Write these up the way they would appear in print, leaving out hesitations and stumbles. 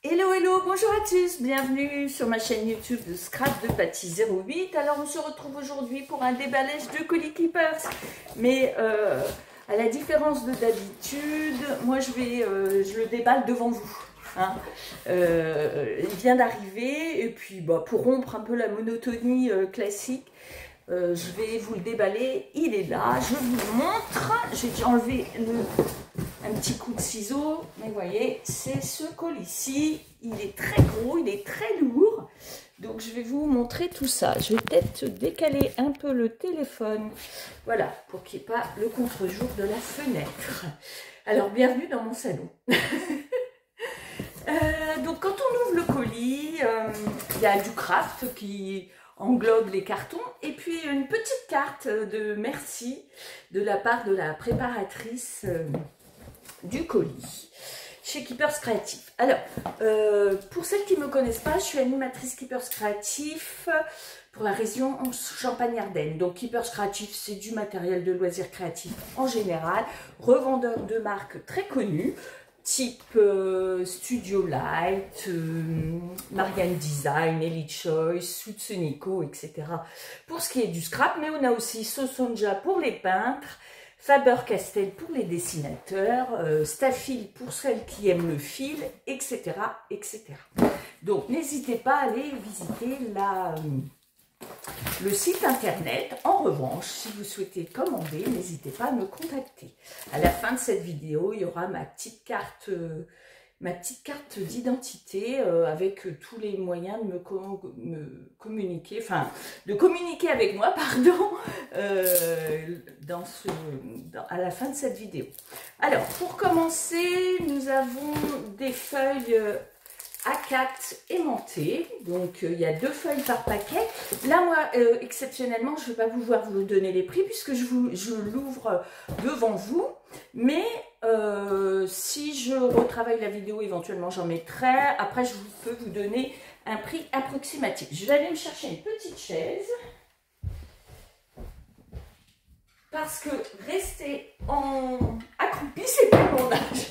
Hello, hello, bonjour à tous, bienvenue sur ma chaîne YouTube de Scrap de Patty 08. Alors on se retrouve aujourd'hui pour un déballage de colis Keepers. Mais à la différence de d'habitude, moi je le déballe devant vous. Hein. Il vient d'arriver et puis pour rompre un peu la monotonie classique, je vais vous le déballer. Il est là, je vous le montre. J'ai déjà enlevé un petit coup de ciseau, mais vous voyez, c'est ce colis-ci. Il est très gros, il est très lourd. Donc je vais vous montrer tout ça. Je vais peut-être décaler un peu le téléphone. Voilà, pour qu'il n'y ait pas le contre-jour de la fenêtre. Alors, bienvenue dans mon salon. Donc quand on ouvre le colis, il y a du craft qui englobe les cartons et puis une petite carte de merci de la part de la préparatrice du colis chez Keepers Créatif. Alors, pour celles qui ne me connaissent pas, je suis animatrice Keepers Créatif pour la région Champagne-Ardenne. Donc Keepers Créatif, c'est du matériel de loisirs créatifs en général, revendeur de marques très connues, type Studio Light, Marianne Design, Elite Choice, Sutsunico, etc. Pour ce qui est du scrap, mais on a aussi Sosonja pour les peintres, Faber-Castell pour les dessinateurs, Staffil pour celles qui aiment le fil, etc. etc. Donc n'hésitez pas à aller visiter le site internet. En revanche, si vous souhaitez commander, n'hésitez pas à me contacter. À la fin de cette vidéo, il y aura ma petite carte d'identité avec tous les moyens de me communiquer, enfin de communiquer avec moi, pardon, à la fin de cette vidéo. Alors, pour commencer, nous avons des feuilles A4 aimantées, donc il y a 2 feuilles par paquet. Là, moi, exceptionnellement, je ne vais pas pouvoir vous donner les prix puisque je l'ouvre devant vous, mais si je retravaille la vidéo, éventuellement j'en mettrai. Après, je peux vous donner un prix approximatif. Je vais aller me chercher une petite chaise parce que rester accroupi, c'est pas mon âge.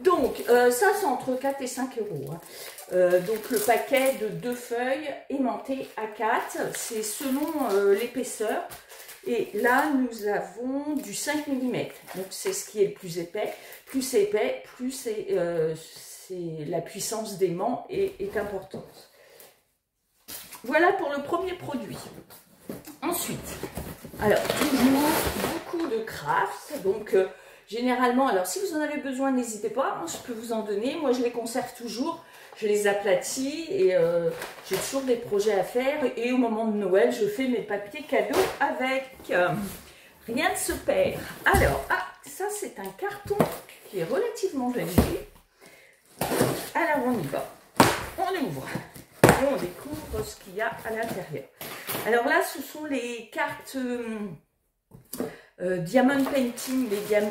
Donc, ça, c'est entre 4 et 5 euros. Hein. Donc, le paquet de 2 feuilles aimantées A4, c'est selon l'épaisseur. Et là, nous avons du 5 mm. Donc, c'est ce qui est le plus épais. Plus c'est épais, plus la puissance d'aimant est importante. Voilà pour le premier produit. Ensuite, alors, toujours beaucoup de crafts. Donc, généralement, alors si vous en avez besoin, n'hésitez pas, hein, je peux vous en donner. Moi, je les conserve toujours, je les aplatis et j'ai toujours des projets à faire. Et au moment de Noël, je fais mes papiers cadeaux avec. Rien ne se perd. Alors, ça c'est un carton qui est relativement léger. Alors, on y va. On ouvre et on découvre ce qu'il y a à l'intérieur. Alors là, ce sont les cartes... Diamond Painting,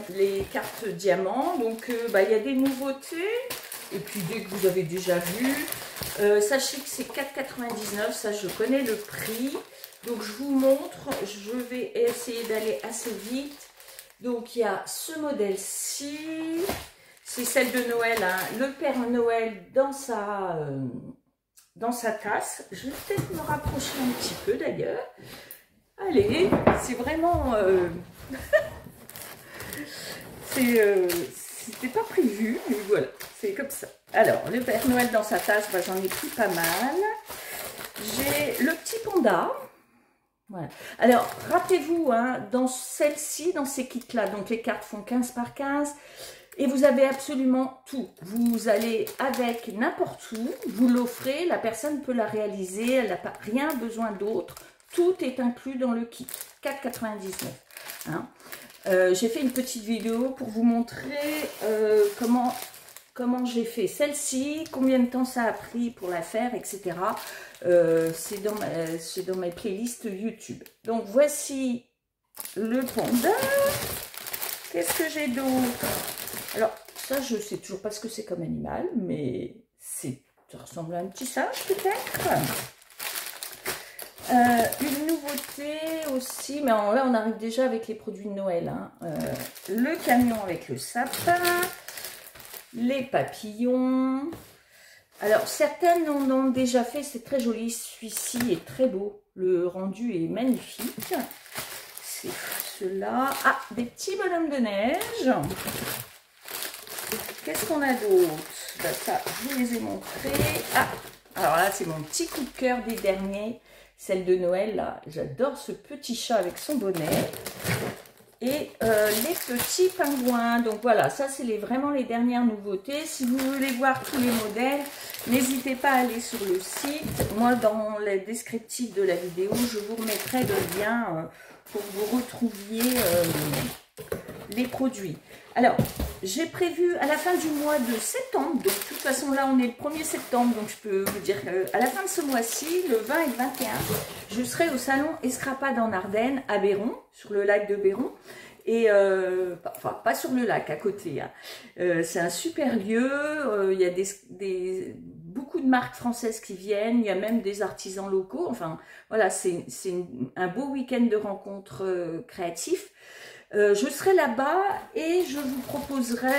les cartes diamants. Donc il y a des nouveautés et puis dès que vous avez déjà vu, sachez que c'est 4,99 €. Ça, je connais le prix, donc je vous montre. Je vais essayer d'aller assez vite. Donc il y a ce modèle-ci, c'est celle de Noël, hein, le Père Noël dans sa tasse. Je vais peut-être me rapprocher un petit peu d'ailleurs. Allez, c'est vraiment... c'était pas prévu, mais voilà, c'est comme ça. Alors, le Père Noël dans sa tasse, j'en ai pris pas mal. J'ai le petit panda. Voilà. Alors, rappelez-vous, hein, dans celle-ci, dans ces kits-là, donc les cartes font 15 par 15, et vous avez absolument tout. Vous allez avec n'importe où, vous l'offrez, la personne peut la réaliser, elle n'a pas rien besoin d'autre. Tout est inclus dans le kit, 4,99 €. Hein. J'ai fait une petite vidéo pour vous montrer comment j'ai fait celle-ci, combien de temps ça a pris pour la faire, etc. C'est dans mes playlists YouTube. Donc voici le panda. Qu'est-ce que j'ai d'autre? Alors ça, je ne sais toujours pas ce que c'est comme animal, mais ça ressemble à un petit singe peut-être. Une nouveauté aussi, mais là on arrive déjà avec les produits de Noël. Hein. Le camion avec le sapin, les papillons. Alors certaines en ont déjà fait, c'est très joli. Celui-ci est très beau, le rendu est magnifique. C'est cela. Ah, des petits bonhommes de neige. Qu'est-ce qu'on a d'autre? Ben, ça, je vous les ai montrés. Ah, alors là, c'est mon petit coup de cœur des derniers. Celle de Noël, là. J'adore ce petit chat avec son bonnet. Et les petits pingouins. Donc voilà, ça, c'est vraiment les dernières nouveautés. Si vous voulez voir tous les modèles, n'hésitez pas à aller sur le site. Moi, dans le descriptif de la vidéo, je vous remettrai le lien pour que vous retrouviez les produits. Alors, j'ai prévu à la fin du mois de septembre, donc de toute façon là on est le 1er septembre, donc je peux vous dire qu'à la fin de ce mois-ci, le 20 et le 21, je serai au salon Escrapade en Ardennes, à Béron, sur le lac de Béron. Et enfin, pas sur le lac, à côté. Hein. C'est un super lieu, il y a beaucoup de marques françaises qui viennent, il y a même des artisans locaux. Enfin, voilà, c'est un beau week-end de rencontres créatifs. Je serai là-bas et je vous proposerai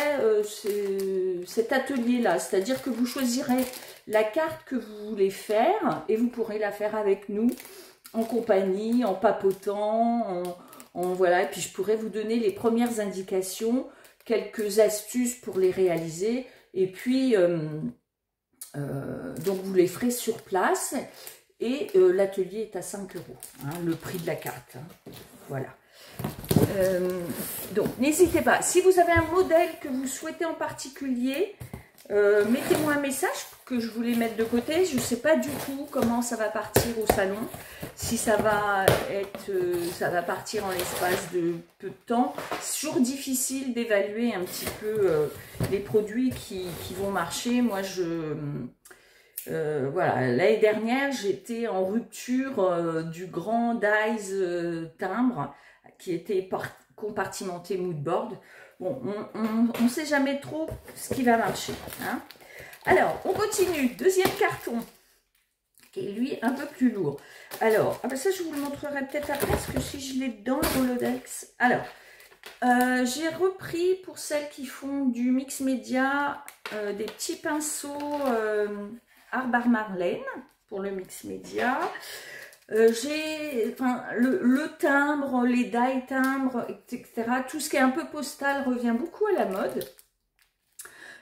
cet atelier-là, c'est-à-dire que vous choisirez la carte que vous voulez faire et vous pourrez la faire avec nous, en compagnie, en papotant, voilà, et puis je pourrais vous donner les premières indications, quelques astuces pour les réaliser, et puis donc vous les ferez sur place, et l'atelier est à 5 €, hein, le prix de la carte, hein, voilà. Donc n'hésitez pas, si vous avez un modèle que vous souhaitez en particulier, mettez-moi un message que je voulais mettre de côté. Je ne sais pas du tout comment ça va partir au salon, si ça va partir en l'espace de peu de temps. C'est toujours difficile d'évaluer un petit peu les produits qui vont marcher. Moi, voilà, l'année dernière, j'étais en rupture du grand dies timbre qui était compartimenté moodboard. Bon, on ne sait jamais trop ce qui va marcher. Hein. Alors, on continue. Deuxième carton, qui est lui un peu plus lourd. Alors, ah ben ça, je vous le montrerai peut-être après, parce que si je l'ai dans le Rolodex. Alors, j'ai repris pour celles qui font du mix média des petits pinceaux Arbar Marlène pour le mix média. Le timbre, les die timbres, etc. Tout ce qui est un peu postal revient beaucoup à la mode.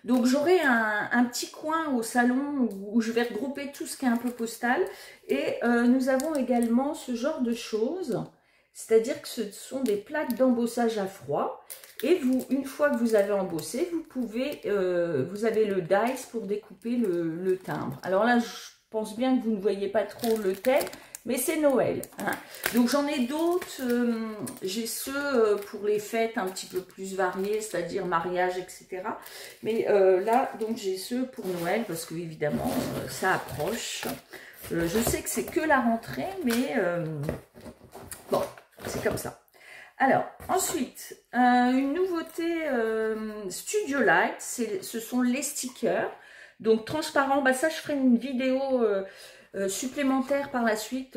Donc j'aurai un petit coin au salon où je vais regrouper tout ce qui est un peu postal. Et nous avons également ce genre de choses. C'est-à-dire que ce sont des plaques d'embossage à froid. Et vous, une fois que vous avez embossé, vous avez le dice pour découper le timbre. Alors là, je pense bien que vous ne voyez pas trop le thème. Mais c'est Noël. Hein. Donc j'en ai d'autres. J'ai ceux pour les fêtes un petit peu plus variées, c'est-à-dire mariage, etc. Mais là, donc j'ai ceux pour Noël parce que évidemment ça approche. Je sais que c'est que la rentrée, mais bon, c'est comme ça. Alors, ensuite, une nouveauté Studio Light, ce sont les stickers. Donc transparents, bah ça je ferai une vidéo supplémentaire par la suite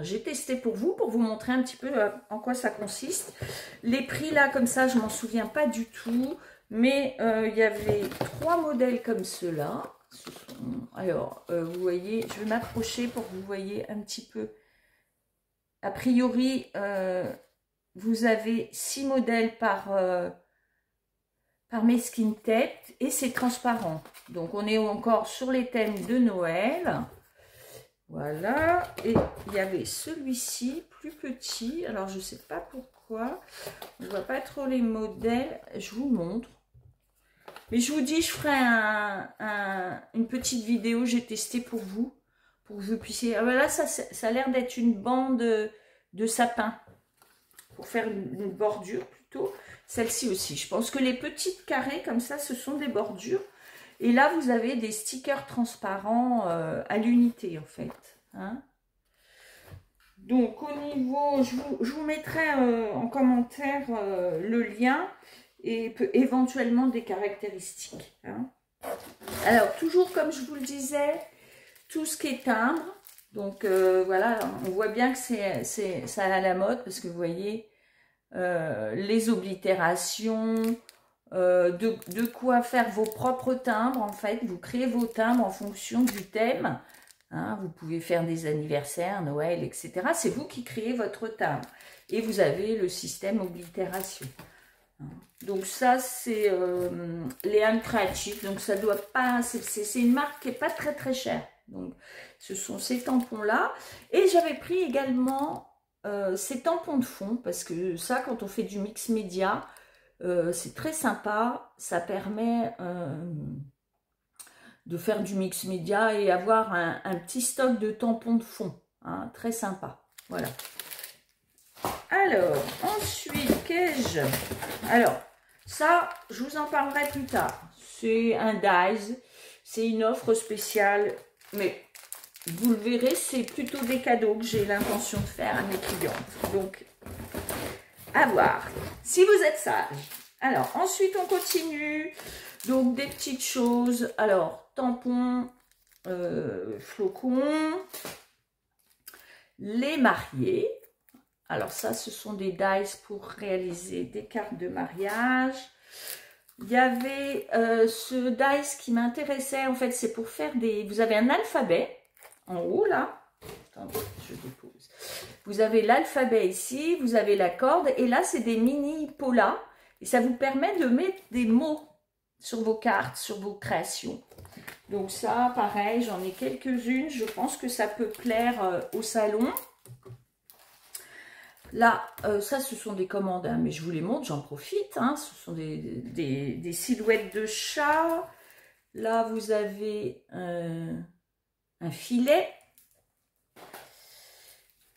j'ai testé pour vous montrer un petit peu en quoi ça consiste. Les prix là comme ça je m'en souviens pas du tout, mais il y avait 3 modèles comme ceux-là. Alors vous voyez, je vais m'approcher pour que vous voyez un petit peu. A priori vous avez 6 modèles par mes skin tête et c'est transparent. Donc on est encore sur les thèmes de Noël. Voilà, et il y avait celui-ci, plus petit, alors je ne sais pas pourquoi, on ne voit pas trop les modèles, je vous montre. Mais je vous dis, je ferai une petite vidéo, j'ai testé pour que vous puissiez... Ah ben là, ça a l'air d'être une bande de sapin, pour faire une bordure plutôt. Celle-ci aussi, je pense que les petites carrés comme ça, ce sont des bordures. Et là, vous avez des stickers transparents à l'unité, en fait. Hein. Donc, au niveau... Je vous mettrai en commentaire le lien et éventuellement des caractéristiques. Hein. Alors, toujours comme je vous le disais, tout ce qui est timbre. Donc voilà, on voit bien que ça a la mode parce que vous voyez les oblitérations, de quoi faire vos propres timbres en fait. Vous créez vos timbres en fonction du thème. Hein, vous pouvez faire des anniversaires, Noël, etc. C'est vous qui créez votre timbre. Et vous avez le système oblitération. Donc ça, c'est Léane Créatif. Donc ça doit pas... C'est une marque qui n'est pas très très chère. Donc ce sont ces tampons-là. Et j'avais pris également ces tampons de fond. Parce que ça, quand on fait du mix média, c'est très sympa. Ça permet... de faire du mix média et avoir un petit stock de tampons de fond, hein, très sympa. Voilà. Alors, ensuite, qu'ai-je? Alors, ça, je vous en parlerai plus tard. C'est un Dies, c'est une offre spéciale, mais vous le verrez, c'est plutôt des cadeaux que j'ai l'intention de faire à mes clientes. Donc, à voir, si vous êtes sage. Alors, ensuite, on continue. Donc, des petites choses. Alors, tampons, flocons, les mariés. Alors, ça, ce sont des dies pour réaliser des cartes de mariage. Il y avait ce dice qui m'intéressait. En fait, c'est pour faire des... Vous avez un alphabet en haut, là. Attendez, je dépose. Vous avez l'alphabet ici. Vous avez la corde. Et là, c'est des mini polas. Et ça vous permet de mettre des mots sur vos cartes, sur vos créations. Donc ça, pareil, j'en ai quelques-unes. Je pense que ça peut plaire au salon. Là, ça, ce sont des commandes, hein, mais je vous les montre, j'en profite. Hein, ce sont des silhouettes de chat. Là, vous avez un filet.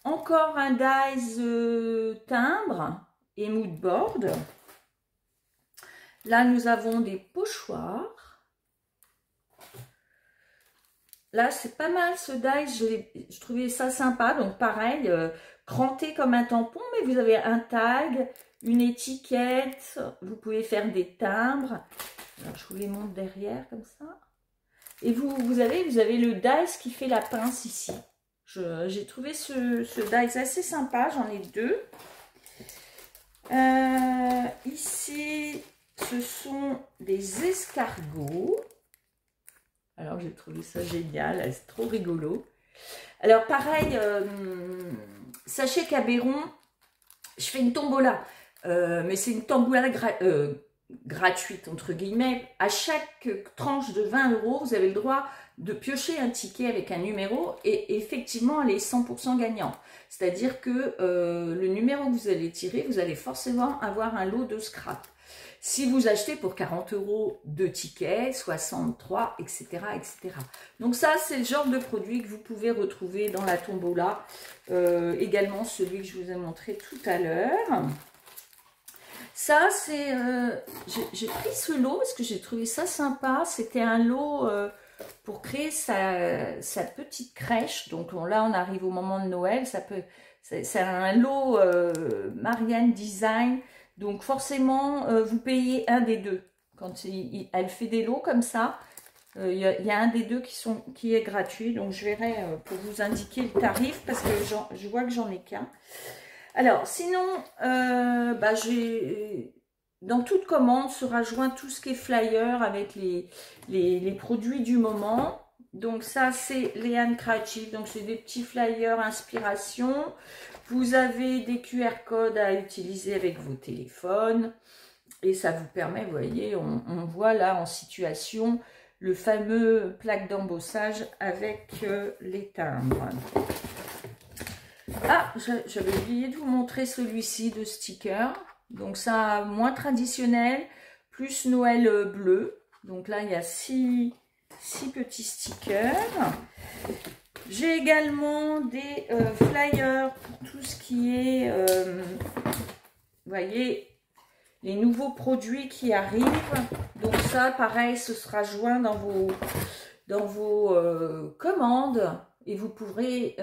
Encore un dies timbre et mood board. Là, nous avons des pochoirs. Là, c'est pas mal ce dies. Je trouvais ça sympa. Donc, pareil, cranté comme un tampon, mais vous avez un tag, une étiquette. Vous pouvez faire des timbres. Alors, je vous les montre derrière, comme ça. Et vous avez le dies qui fait la pince ici. J'ai trouvé ce dies assez sympa. J'en ai deux. Ici... Ce sont des escargots. Alors, j'ai trouvé ça génial. C'est trop rigolo. Alors, pareil, sachez qu'à Béron, je fais une tombola. Mais c'est une tombola gratuite, entre guillemets. À chaque tranche de 20 €, vous avez le droit de piocher un ticket avec un numéro. Et effectivement, elle est 100% gagnante. C'est-à-dire que le numéro que vous allez tirer, vous allez forcément avoir un lot de scrap. Si vous achetez pour 40 € de tickets, 63, etc., etc. Donc ça, c'est le genre de produit que vous pouvez retrouver dans la tombola. Également celui que je vous ai montré tout à l'heure. Ça, c'est... j'ai pris ce lot parce que j'ai trouvé ça sympa. C'était un lot pour créer sa petite crèche. Donc là, on arrive au moment de Noël. C'est un lot Marianne Design. Donc forcément, vous payez un des deux. Quand elle fait des lots comme ça, il y a un des deux qui est gratuit. Donc je verrai pour vous indiquer le tarif parce que je vois que j'en ai qu'un. Alors sinon, dans toute commande sera joint tout ce qui est flyer avec les produits du moment. Donc ça c'est Léane Créatif. Donc c'est des petits flyers inspiration. Vous avez des QR codes à utiliser avec vos téléphones et ça vous permet, vous voyez, on voit là en situation le fameux plaque d'embossage avec les timbres. Ah, j'avais oublié de vous montrer celui-ci de sticker. Donc ça, moins traditionnel, plus Noël bleu. Donc là, il y a 6 petits stickers. J'ai également des flyers pour tout ce qui est, vous voyez, les nouveaux produits qui arrivent. Donc ça, pareil, ce sera joint dans vos commandes et vous pourrez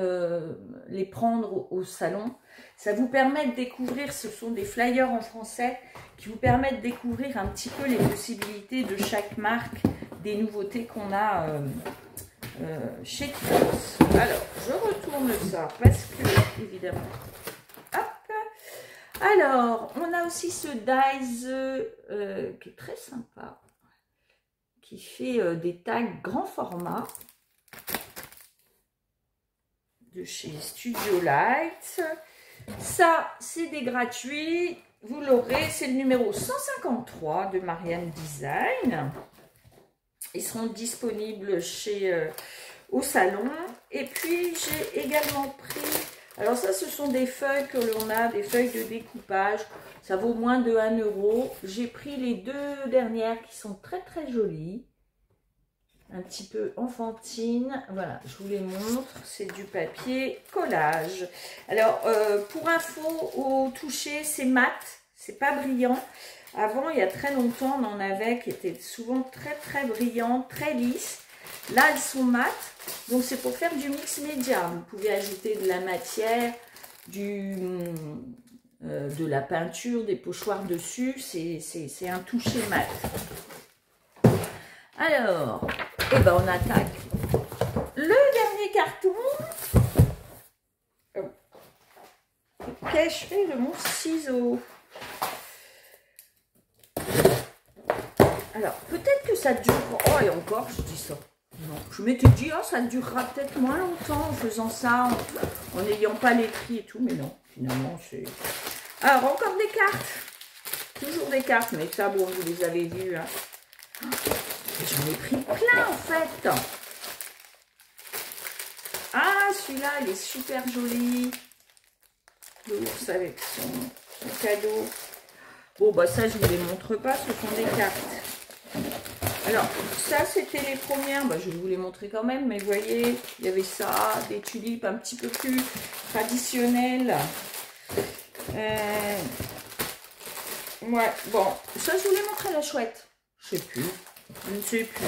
les prendre au salon. Ça vous permet de découvrir, ce sont des flyers en français qui vous permettent de découvrir un petit peu les possibilités de chaque marque, des nouveautés qu'on a chez Kickers. Alors, je retourne ça parce que, évidemment, hop. Alors, on a aussi ce dies qui est très sympa, qui fait des tags grand format de chez Studio Light. Ça, c'est des gratuits. Vous l'aurez, c'est le numéro 153 de Marianne Design. Ils seront disponibles chez au salon. Et puis, j'ai également pris... Alors ça, ce sont des feuilles que l'on a, des feuilles de découpage. Ça vaut moins de 1 €. J'ai pris les deux dernières qui sont très très jolies. Un petit peu enfantine. Voilà, je vous les montre. C'est du papier collage. Alors, pour info, au toucher, c'est mat. C'est pas brillant. Avant, il y a très longtemps, on en avait qui étaient souvent très très brillantes, très lisses. Là, elles sont mates. Donc, c'est pour faire du mix média. Vous pouvez ajouter de la matière, de la peinture, des pochoirs dessus. C'est un toucher mat. Alors, eh ben, on attaque le dernier carton. Qu'ai-je fait de mon ciseau? Alors, peut-être que ça dure... Oh, et encore, je dis ça. Non, je m'étais dit, oh, ça durera peut-être moins longtemps en faisant ça, en n'ayant pas les prix et tout. Mais non, finalement, c'est... Alors, encore des cartes. Toujours des cartes, mais ça, bon, vous les avez vues. Hein. J'en ai pris plein, en fait. Ah, celui-là, il est super joli. L'ours avec son cadeau. Bon, bah ça, je ne vous les montre pas, ce sont des cartes. Alors, ça, c'était les premières. Bah, je vais vous les montrer quand même, mais vous voyez, il y avait ça, des tulipes un petit peu plus traditionnelles. Ouais, bon, ça, je vous les montrer la chouette. Je sais plus, je ne sais plus.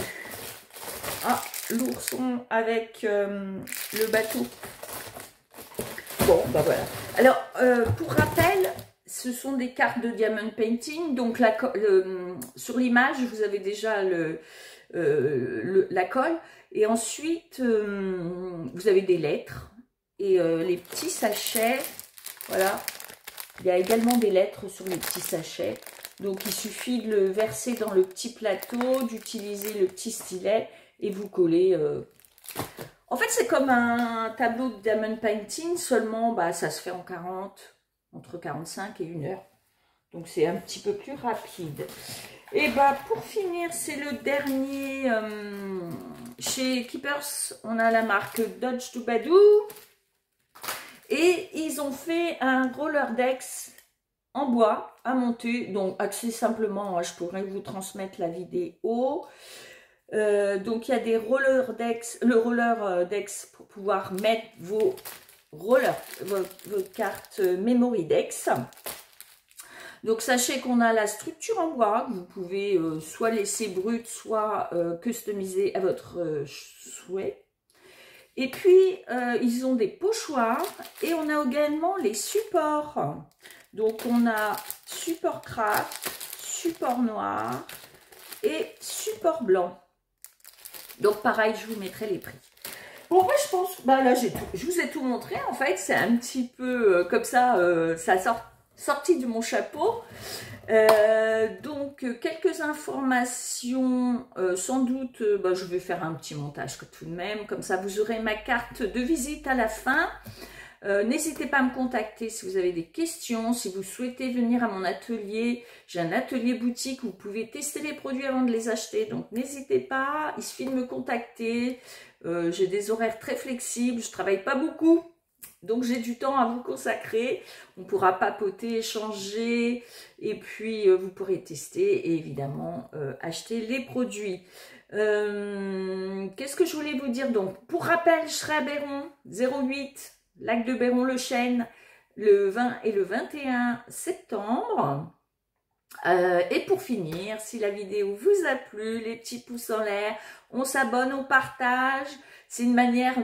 Ah, l'ourson avec le bateau. Bon, bah voilà. Alors, pour rappel, ce sont des cartes de diamond painting. Donc, sur l'image, vous avez déjà la colle. Et ensuite, vous avez des lettres et les petits sachets. Voilà. Il y a également des lettres sur les petits sachets. Donc, il suffit de le verser dans le petit plateau, d'utiliser le petit stylet et vous collez... En fait, c'est comme un tableau de diamond painting, seulement bah, ça se fait en 40, entre 45 et 1 heure. Donc, c'est un petit peu plus rapide. Et bah, pour finir, c'est le dernier. Chez Keepers, on a la marque Dodge to Badoo. Et ils ont fait un Rollerdex en bois à monter. Donc, assez simplement, je pourrais vous transmettre la vidéo. Donc il y a des le roller Dex pour pouvoir mettre vos cartes Memory Dex. Donc sachez qu'on a la structure en bois que vous pouvez soit laisser brute, soit customiser à votre souhait. Et puis ils ont des pochoirs et on a également les supports. Donc on a support craft, support noir et support blanc. Donc, pareil, je vous mettrai les prix. Bon, moi, je pense... Bah, là, je vous ai tout montré. En fait, c'est un petit peu comme ça, ça sorti de mon chapeau. Donc, quelques informations. Sans doute, bah, je vais faire un petit montage tout de même. Comme ça, vous aurez ma carte de visite à la fin. N'hésitez pas à me contacter si vous avez des questions, si vous souhaitez venir à mon atelier. J'ai un atelier boutique où vous pouvez tester les produits avant de les acheter. Donc n'hésitez pas, il suffit de me contacter. J'ai des horaires très flexibles, je travaille pas beaucoup. Donc j'ai du temps à vous consacrer. On pourra papoter, échanger et puis vous pourrez tester et évidemment acheter les produits. Qu'est-ce que je voulais vous dire donc? Pour rappel, je serai à Béron, 08 Lac de Béron-le-Chêne, le 20 et le 21 septembre. Et pour finir, si la vidéo vous a plu, les petits pouces en l'air, on s'abonne, on partage. C'est une manière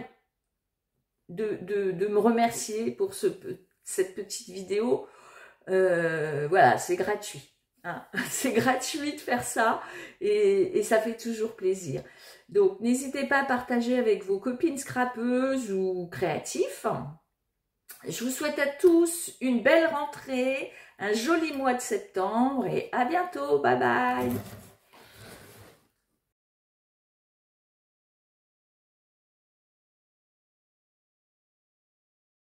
de me remercier pour cette petite vidéo. Voilà, c'est gratuit. hein. C'est gratuit de faire ça et ça fait toujours plaisir. Donc, n'hésitez pas à partager avec vos copines scrapeuses ou créatifs. Je vous souhaite à tous une belle rentrée, un joli mois de septembre et à bientôt. Bye bye.